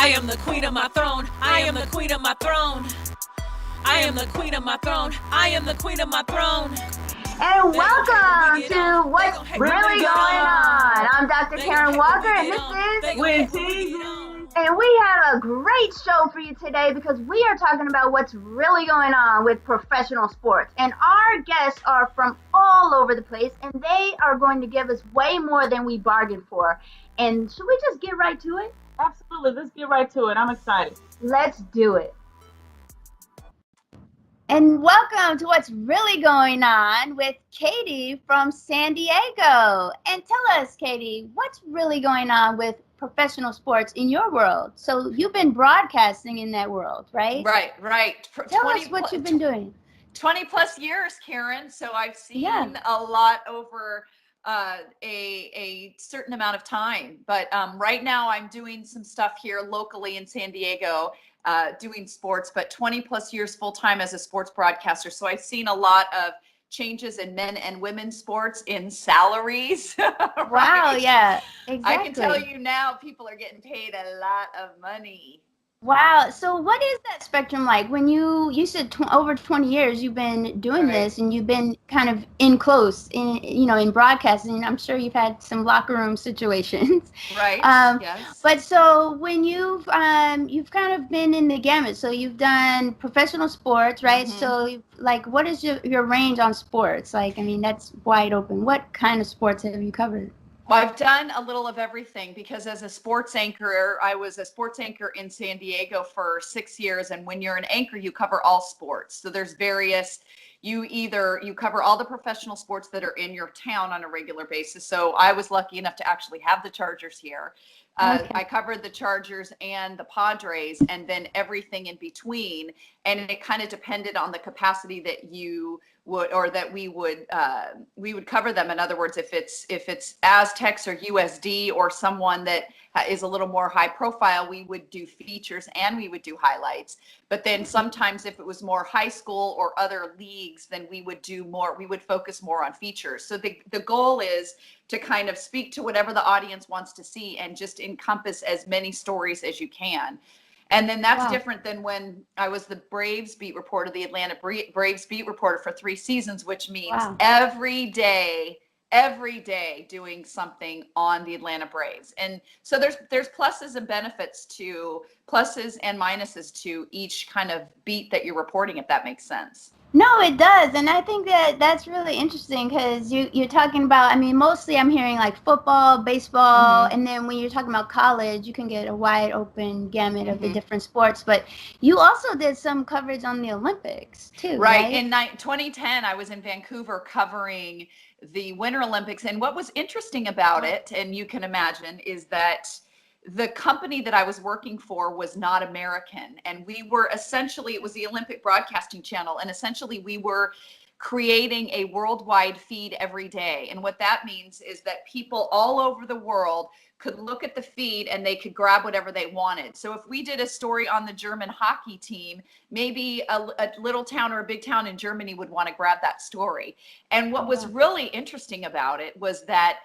I am the queen of my throne. I am the queen of my throne. I am the queen of my throne. I am the queen of my throne. And welcome to What's Really Going On. I'm Dr. Karen Walker, and this is With TV. And we have a great show for you today because we are talking about what's really going on with professional sports. And our guests are from all over the place, and they are going to give us way more than we bargained for. And should we just get right to it? Absolutely. Let's get right to it. I'm excited. Let's do it. And welcome to What's Really Going On with Katie from San Diego. And tell us, Katie, what's really going on with professional sports in your world? So you've been broadcasting in that world, right? Right. Tell us what you've been doing. 20 plus years, Karen. So I've seen a lot over a certain amount of time. But right now I'm doing some stuff here locally in San Diego, doing sports, but 20 plus years full time as a sports broadcaster. So I've seen a lot of changes in men and women's sports in salaries. Right? Wow, yeah, exactly. I can tell you now people are getting paid a lot of money. Wow. So what is that spectrum like? When you said over 20 years you've been doing this, and you've been kind of in close in broadcasting. I'm sure you've had some locker room situations. Right. Yes. But so when you've kind of been in the gamut. So you've done professional sports, right? Mm-hmm. So what is your range on sports? That's wide open. What kind of sports have you covered? Well, I've done a little of everything because as a sports anchor, I was a sports anchor in San Diego for 6 years. And when you're an anchor, you cover all sports. So there's various, you cover all the professional sports that are in your town on a regular basis. So I was lucky enough to actually have the Chargers here. I covered the Chargers and the Padres and then everything in between. And it kind of depended on the capacity that you would, or that we would cover them. In other words, if it's Aztecs or USD or someone that is a little more high profile, we would do features and we would do highlights. But then sometimes if it was more high school or other leagues, then we would focus more on features. So the goal is to kind of speak to whatever the audience wants to see and just encompass as many stories as you can. And then that's different than when I was the Braves beat reporter, the Atlanta Braves beat reporter for 3 seasons, which means every day doing something on the Atlanta Braves. And so there's pluses and minuses to each kind of beat that you're reporting, if that makes sense. No, it does. And I think that's really interesting because you're talking about, mostly I'm hearing like football, baseball, and then when you're talking about college, you can get a wide open gamut of the different sports. But you also did some coverage on the Olympics too, right? In 2010, I was in Vancouver covering the Winter Olympics. And what was interesting about it, and you can imagine, is that the company that I was working for was not American. And we were essentially, it was the Olympic Broadcasting Channel. And essentially we were creating a worldwide feed every day. And what that means is that people all over the world could look at the feed and they could grab whatever they wanted. So if we did a story on the German hockey team, maybe a little town or a big town in Germany would want to grab that story. And what was really interesting about it was that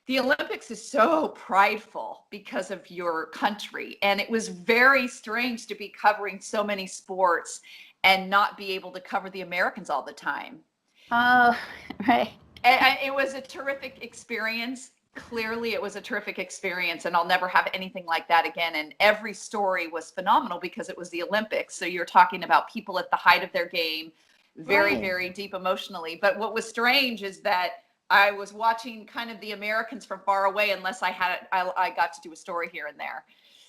the Olympics is so prideful because of your country. And it was very strange to be covering so many sports and not be able to cover the Americans all the time. Oh, right. And it was a terrific experience. Clearly, it was a terrific experience, and I'll never have anything like that again. And every story was phenomenal because it was the Olympics. So you're talking about people at the height of their game, very, very deep emotionally. But what was strange is that I was watching kind of the Americans from far away unless I got to do a story here and there.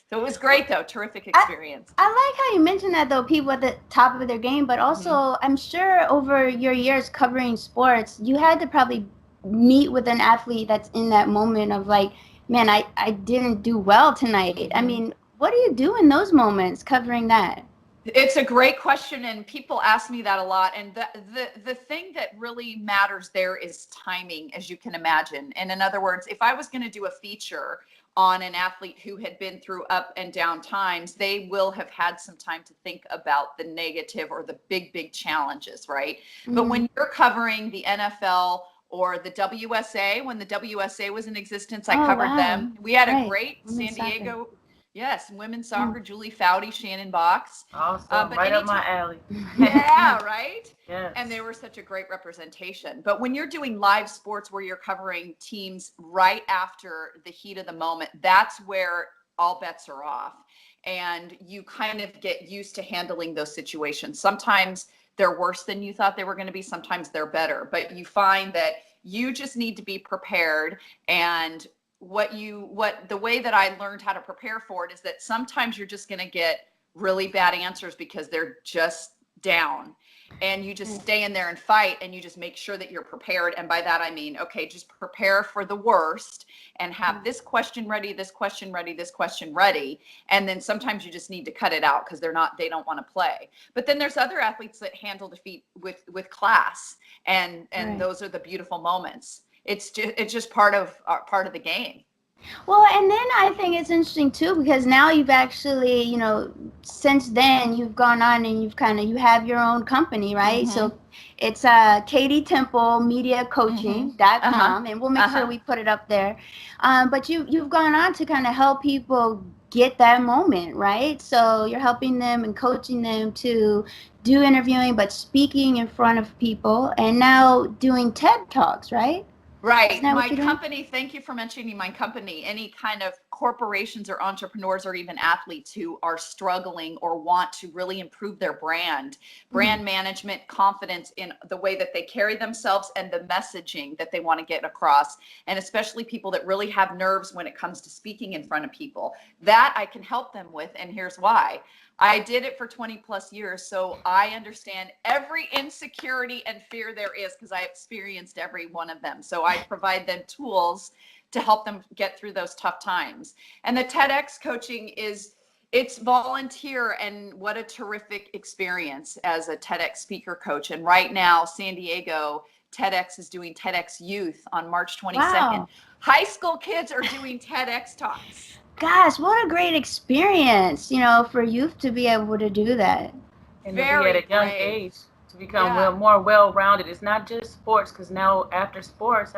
So it was great though, terrific experience. I like how you mentioned that though, people at the top of their game, but also I'm sure over your years covering sports, you had to probably meet with an athlete that's in that moment of like, man, I didn't do well tonight. What do you do in those moments covering that? It's a great question, and people ask me that a lot. And the thing that really matters there is timing, as you can imagine. And in other words, if I was going to do a feature on an athlete who had been through up and down times, they will have had some time to think about the negative or the big challenges, right? But when you're covering the NFL or the WSA, when the WSA was in existence, I covered them. We had a great San Diego Yes, women's soccer, Julie Foudy, Shannon Box. Awesome, But right up my alley. Yeah, right? Yes. And they were such a great representation. But when you're doing live sports where you're covering teams right after the heat of the moment, that's where all bets are off. And you kind of get used to handling those situations. Sometimes they're worse than you thought they were going to be. Sometimes they're better. But you find that you just need to be prepared. And the way that I learned how to prepare for it is that sometimes you're just going to get really bad answers because they're just down, and you just stay in there and fight, and you just make sure that you're prepared. And by that I mean, okay, just prepare for the worst and have this question ready, this question ready, this question ready. And then sometimes you just need to cut it out because they don't want to play. But then there's other athletes that handle defeat with class, and those are the beautiful moments. It's just part of the game. Well, and then I think it's interesting too, because now you've actually, since then you've gone on and you have your own company, right? So it's Katie Temple Media Coaching.com, and we'll make sure we put it up there. But you've gone on to kind of help people get that moment, right? So you're helping them and coaching them to do interviewing, but speaking in front of people, and now doing TED Talks, right? Right. My company, thank you for mentioning my company. Any kind of corporations or entrepreneurs or even athletes who are struggling or want to really improve their brand management, confidence in the way that they carry themselves and the messaging that they want to get across. And especially people that really have nerves when it comes to speaking in front of people. That I can help them with. And here's why. I did it for 20 plus years, so I understand every insecurity and fear there is because I experienced every one of them. So I provide them tools to help them get through those tough times. And the TEDx coaching it's volunteer, and what a terrific experience as a TEDx speaker coach. And right now, San Diego TEDx is doing TEDx Youth on March 22nd. Wow. High school kids are doing TEDx talks. Gosh, what a great experience, for youth to be able to do that. And to be at a young age, to become more well-rounded. It's not just sports, because now after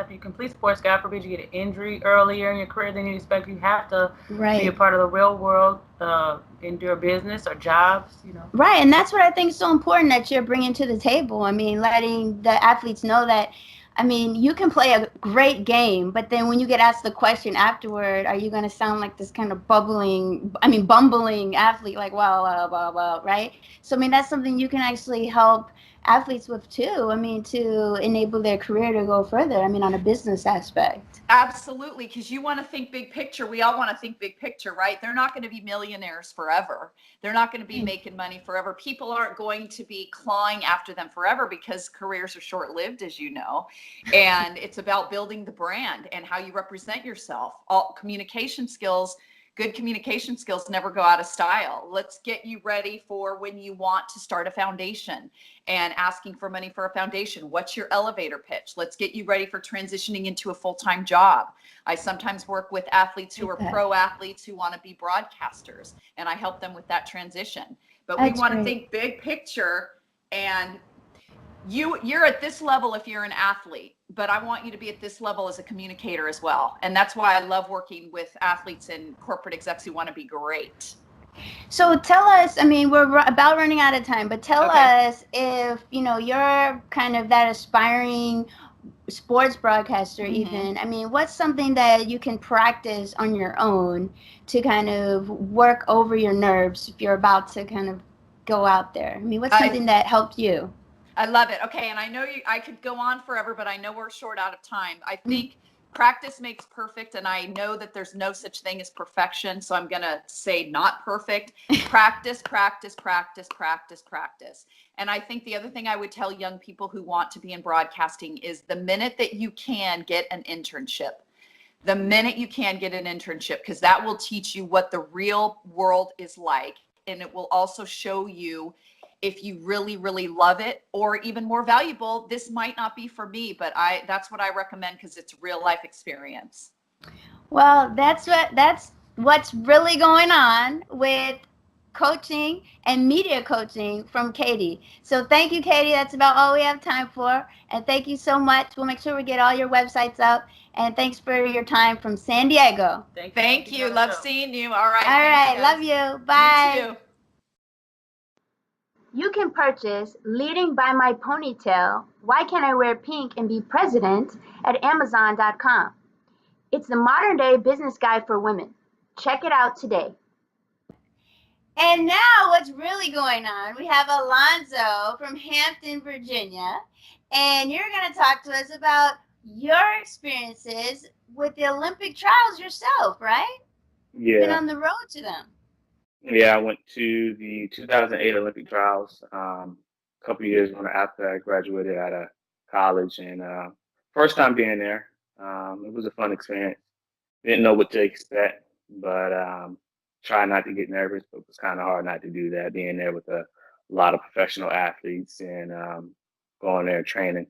you complete sports, God forbid you get an injury earlier in your career than you expect, you have to be a part of the real world, in your business or jobs, Right, and that's what I think is so important that you're bringing to the table. I mean, letting the athletes know that, you can play a great game, but then when you get asked the question afterward, are you going to sound like this kind of bumbling athlete, like, well, right? So, that's something you can actually help athletes with too. To enable their career to go further, on a business aspect. Absolutely, because you want to think big picture. We all want to think big picture, right? They're not going to be millionaires forever. They're not going to be making money forever. People aren't going to be clawing after them forever because careers are short-lived, as you know. And it's about building the brand and how you represent yourself. All good communication skills never go out of style. Let's get you ready for when you want to start a foundation and asking for money for a foundation. What's your elevator pitch? Let's get you ready for transitioning into a full-time job. I sometimes work with athletes who are pro athletes who want to be broadcasters, and I help them with that transition. But we want to think big picture, and you're at this level if you're an athlete, but I want you to be at this level as a communicator as well. And that's why I love working with athletes and corporate execs who want to be great. So tell us, we're about running out of time, but tell us if, you're kind of that aspiring sports broadcaster even. What's something that you can practice on your own to kind of work over your nerves if you're about to kind of go out there? What's something that helped you? I love it. Okay. And I know I could go on forever, but I know we're short out of time. I think practice makes perfect. And I know that there's no such thing as perfection. So I'm going to say not perfect. Practice, practice, practice, practice, practice. And I think the other thing I would tell young people who want to be in broadcasting is the minute that you can get an internship, because that will teach you what the real world is like. And it will also show you if you really, really love it, or even more valuable, this might not be for me, but that's what I recommend because it's real life experience. Well, that's what's really going on with coaching and media coaching from Katie. So thank you, Katie. That's about all we have time for. And thank you so much. We'll make sure we get all your websites up. And thanks for your time from San Diego. Thank you. Love seeing you. All right. All right. Love you. Bye. You too. You can purchase Leading by My Ponytail, Why Can't I Wear Pink and Be President at Amazon.com. It's the modern day business guide for women. Check it out today. And now what's really going on, we have Alonzo from Hampton, Virginia, and you're going to talk to us about your experiences with the Olympic trials yourself, right? Yeah. Been on the road to them. Yeah, I went to the 2008 Olympic trials a couple of years after I graduated out of college, and first time being there. It was a fun experience. Didn't know what to expect, but tried not to get nervous, but it was kind of hard not to do that, being there with a lot of professional athletes and going there training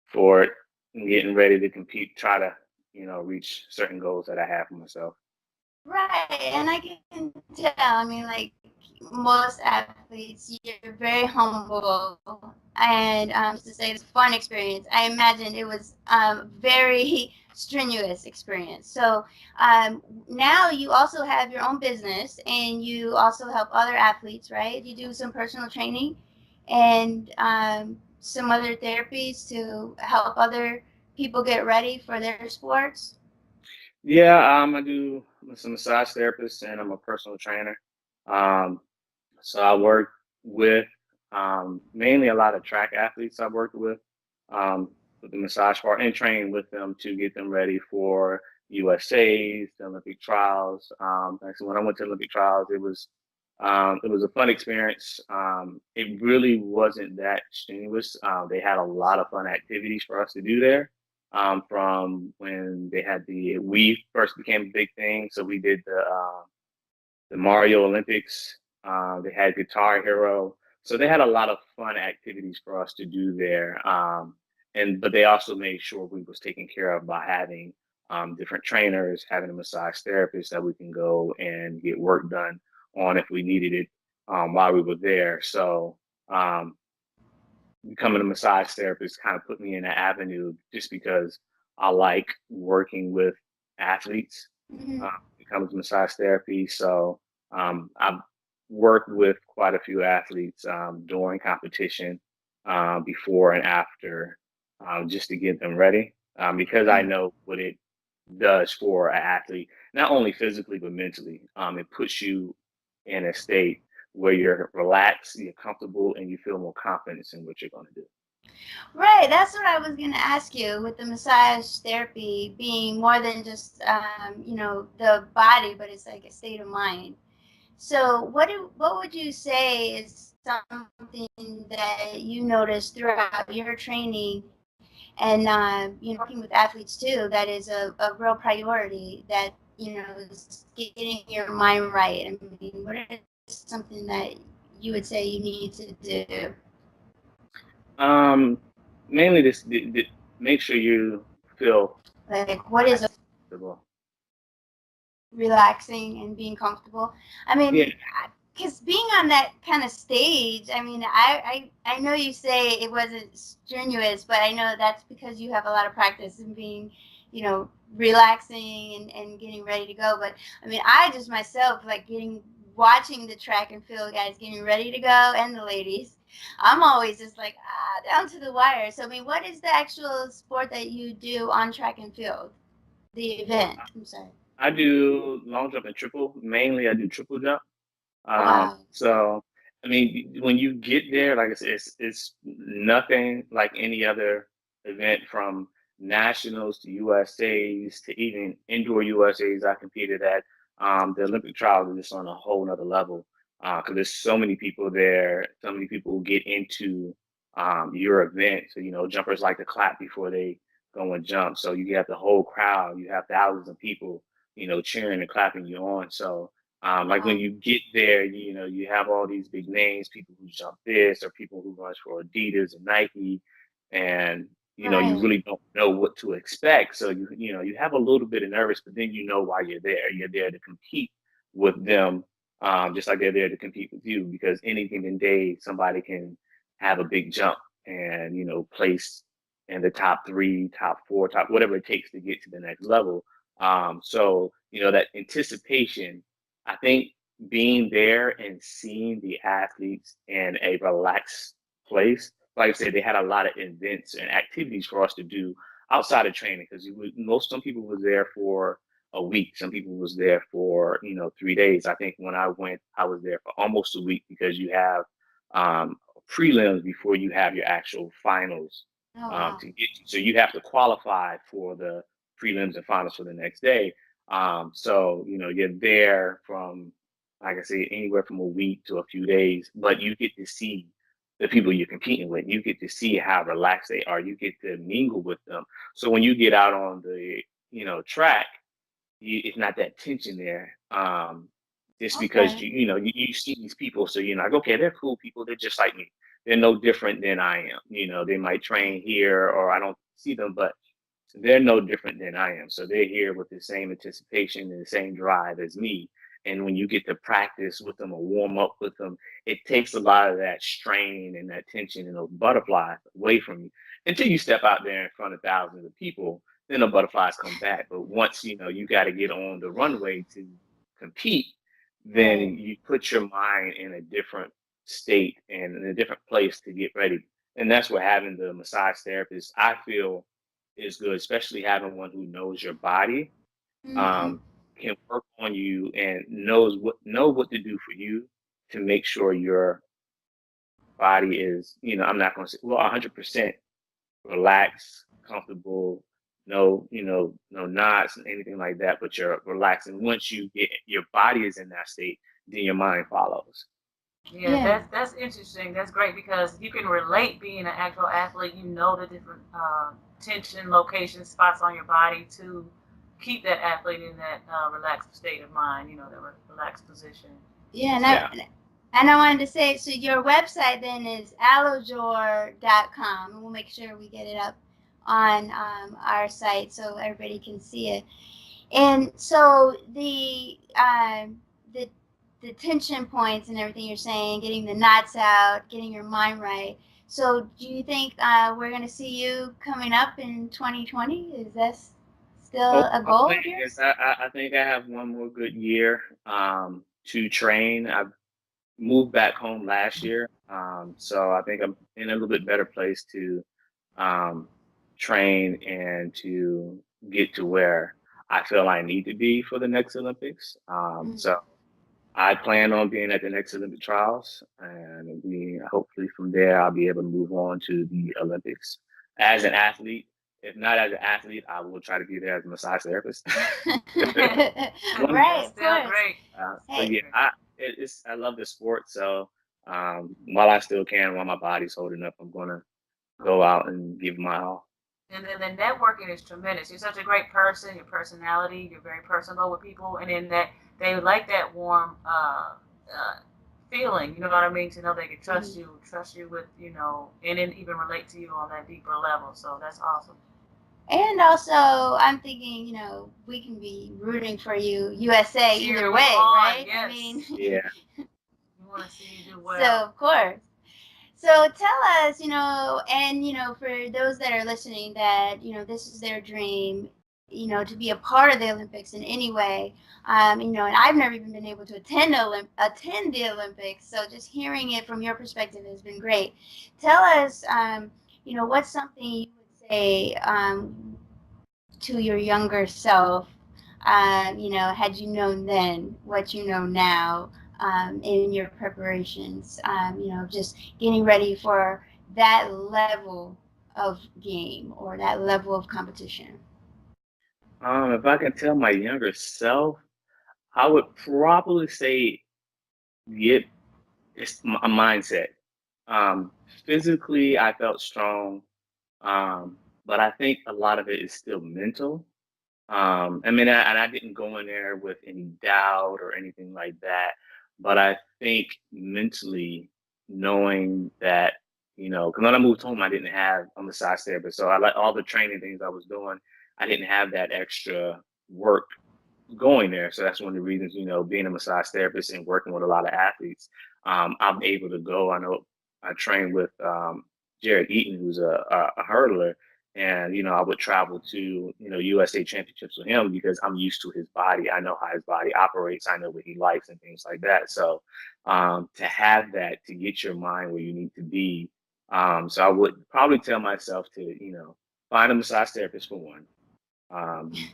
for it and getting ready to compete, try to, reach certain goals that I have for myself. Right, and I can tell, I mean, like most athletes, you're very humble, and to say it's a fun experience, I imagine it was very strenuous experience. So now you also have your own business, and you also help other athletes, right? You do some personal training and some other therapies to help other people get ready for their sports. Yeah, I do. I'm a massage therapist and I'm a personal trainer. So I work with mainly a lot of track athletes I've worked with the massage part and train with them to get them ready for USA's, the Olympic trials. Actually, when I went to Olympic trials, it was a fun experience. It really wasn't that strenuous. They had a lot of fun activities for us to do there. From when they had we first became a big thing. So we did the Mario Olympics. They had Guitar Hero. So they had a lot of fun activities for us to do there. But they also made sure we was taken care of by having different trainers, having a massage therapist that we can go and get work done on if we needed it while we were there. So becoming a massage therapist kind of put me in an avenue just because I like working with athletes. It comes massage therapy. So I've worked with quite a few athletes during competition, before and after, just to get them ready, because I know what it does for an athlete, not only physically, but mentally. It puts you in a state where you're relaxed, you're comfortable, and you feel more confidence in what you're going to do. Right, that's what I was going to ask you, with the massage therapy being more than just the body, but it's like a state of mind. So what would you say is something that you noticed throughout your training and working with athletes too, that is a real priority, that is getting your mind right? I mean, what is something that you would say you need to do? Mainly this, make sure you feel like, what is comfortable. Relaxing and being comfortable? I mean, Yeah. because being on that kind of stage, I mean, I know you say it wasn't strenuous, but I know that's because you have a lot of practice in being, relaxing and getting ready to go. But I mean, I just myself, like watching the track and field guys getting ready to go, and the ladies, I'm always just like, down to the wire. So I mean, what is the actual sport that you do on track and field? The event, I'm sorry. I do long jump and triple. Mainly, I do triple jump. Wow. So, I mean, when you get there, like I said, it's nothing like any other event, from nationals to USA's to even indoor USA's I competed at. The Olympic trials are just on a whole nother level, because there's so many people there, so many people who get into your event. So, jumpers like to clap before they go and jump. So you have the whole crowd, you have thousands of people, cheering and clapping you on. So like when you get there, you have all these big names, people who jump this or people who runs for Adidas and Nike, and you really don't know what to expect. So you have a little bit of nervous, but then why you're there. You're there to compete with them just like they're there to compete with you, because any given day somebody can have a big jump and, you know, place in the top 3, top 4, top whatever it takes to get to the next level. So, you know, that anticipation, I think being there and seeing the athletes in a relaxed place, like I said, they had a lot of events and activities for us to do outside of training, because some people was there for a week. Some people was there for, you know, 3 days. I think when I went, I was there for almost a week, because you have prelims before you have your actual finals to get to. So you have to qualify for the prelims and finals for the next day. So, you know, you're there from, like I say, anywhere from a week to a few days, but you get to see the people you're competing with. You get to see how relaxed they are. You get to mingle with them. So when you get out on the, you know, track, it's not that tension there. Just because you see these people, so you're like, okay, they're cool people. They're just like me. They're no different than I am. You know, they might train here, or I don't see them, but they're no different than I am. So they're here with the same anticipation and the same drive as me. And when you get to practice with them or warm up with them, it takes a lot of that strain and that tension and those butterflies away from you until you step out there in front of thousands of people. Then the butterflies come back. But once, you know, you got to get on the runway to compete, then you put your mind in a different state and in a different place to get ready. And that's what having the massage therapist, I feel, is good, especially having one who knows your body, can work on you and know what to do for you to make sure your body is, you know, I'm not going to say, well, 100% relaxed, comfortable, no, you know, no knots and anything like that, but you're relaxed. And once you get your body is in that state, then your mind follows. Yeah, that's interesting. That's great, because you can relate being an actual athlete. You know the different tension location spots on your body to keep that athlete in that relaxed state of mind. You know, that relaxed position. And I wanted to say, so your website then is allojor.com, and we'll make sure we get it up on our site so everybody can see it. And so the tension points and everything you're saying, getting the knots out, getting your mind right. So do you think we're going to see you coming up in 2020? Is that still a goal of yours? I think I have one more good year to train. I moved back home last year, so I think I'm in a little bit better place to train and to get to where I feel I need to be for the next Olympics. So I plan on being at the next Olympic trials, and hopefully from there I'll be able to move on to the Olympics as an athlete. If not as an athlete, I will try to be there as a massage therapist. Right, of course. Great. So yeah, I love the sport. So while I still can, while my body's holding up, I'm gonna go out and give my all. And then the networking is tremendous. You're such a great person. Your personality, you're very personable with people, and in that they like that warm feeling. You know what I mean? To know they can trust you with, you know, and then even relate to you on that deeper level. So that's awesome. And also, I'm thinking, you know, we can be rooting for you, USA, either way, right? Yes. I mean, yeah. We want to see you do well. So, of course. So tell us, you know, and, you know, for those that are listening that, you know, this is their dream, you know, to be a part of the Olympics in any way, you know, and I've never even been able to attend the Olympics. So just hearing it from your perspective has been great. Tell us, you know, what's something you would say to your younger self, you know, had you known then what you know now, in your preparations, you know, just getting ready for that level of game or that level of competition? If I can tell my younger self, I would probably say, it's a mindset. Physically, I felt strong, but I think a lot of it is still mental. I mean, I didn't go in there with any doubt or anything like that, but I think mentally knowing that, you know, because when I moved home, I didn't have a massage therapist. So I like all the training things I was doing, I didn't have that extra work going there. So that's one of the reasons, being a massage therapist and working with a lot of athletes, I'm able to go. I know I trained with Jared Eaton, who's a hurdler, and I would travel to USA championships with him because I'm used to his body. I know how his body operates. I know what he likes and things like that. So to have that, to get your mind where you need to be. So I would probably tell myself to find a massage therapist for one.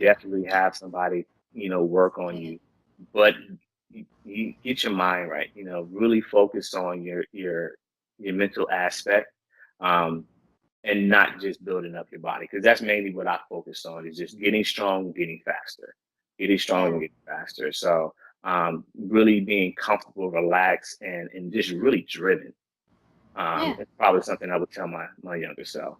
Definitely have somebody work on you, but you get your mind right. Really focus on your mental aspect, and not just building up your body, because that's mainly what I focus on, is just getting strong, getting faster, getting stronger, and getting faster. So really being comfortable, relaxed, and just really driven. It's probably something I would tell my younger self.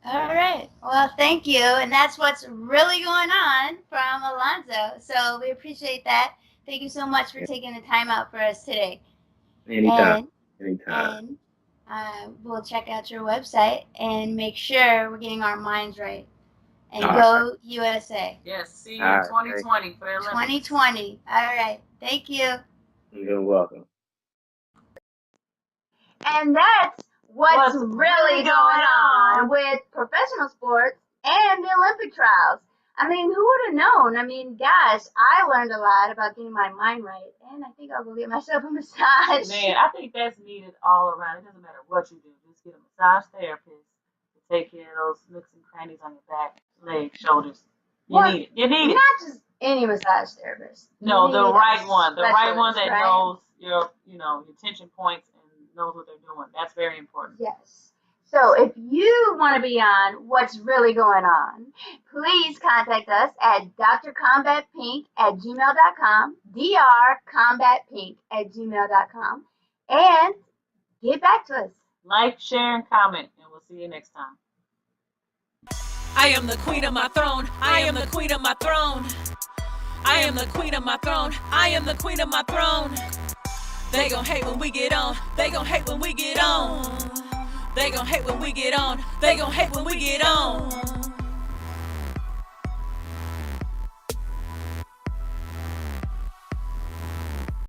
All right. Well, thank you. And that's what's really going on from Alonzo. So we appreciate that. Thank you so much for taking the time out for us today. Anytime. And we'll check out your website and make sure we're getting our minds right. And go USA. Yes, see you in 2020 for the Olympics. 2020. All right. Thank you. You're welcome. And that's what's really going on with professional sports and the Olympic trials. I mean, who would have known? I mean, gosh, I learned a lot about getting my mind right, and I think I'll go get myself a massage. Man, I think that's needed all around. It doesn't matter what you do. Just get a massage therapist to take care of those nooks and crannies on your back, legs, shoulders. You need it. You need it. Not just any massage therapist. No, the right one. The right one that right? knows your tension points and knows what they're doing. That's very important. Yes. So if you want to be on What's Really Going On, please contact us at drcombatpink@gmail.com, drcombatpink@gmail.com, and get back to us. Like, share, and comment, and we'll see you next time. I am the queen of my throne. I am the queen of my throne. I am the queen of my throne. I am the queen of my throne. They gon' hate when we get on. They gon' hate when we get on. They gon' hate when we get on. They gon' hate when we get on.